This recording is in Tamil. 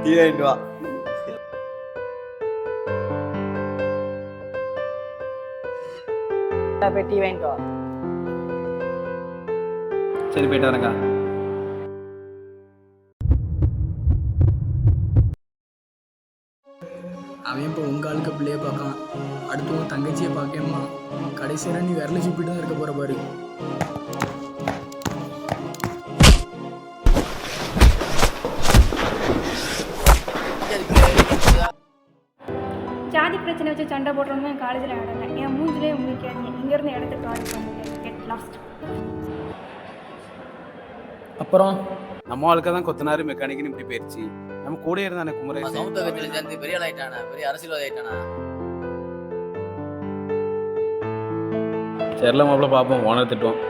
டீ வாங்கிட்டு வா. போய் டீ வாங்கிட்டு வா. சரி போயிட்டு வரேங்க்கா. அவன் இப்போ உங்கள் ஆளுக்கு பிள்ளைய பார்க்கான், அடுத்து உன் தங்கச்சியை பார்க்கணுமா? கடைசியில் நீ விரல சுப்பிட்டு தான் இருக்க போகிற பாரு. ஜாதி பிரச்சனை வச்சு சண்டை போடுறோம்னு என் காலேஜில் ஆடலை. என் மூஞ்சிலே முடிக்காதீங்க. இங்கேருந்து இடத்துக்கு கால் பண்ணுங்க. Get lost. அப்புறம் நம்ம ஆளுக்க தான் கொத்தனாரு மெக்கானிக்னு இப்படி போயிடுச்சு. நம்ம கூட இருந்தானே குமரேஷ். சமூகத்தில் சேர்ந்து பெரிய ஆள் ஆயிட்டானா, பெரிய அரசியல்வாதி ஆயிட்டானா. சரில மாப்பிள்ள பார்ப்போம், ஓனர் திட்டுவோம்.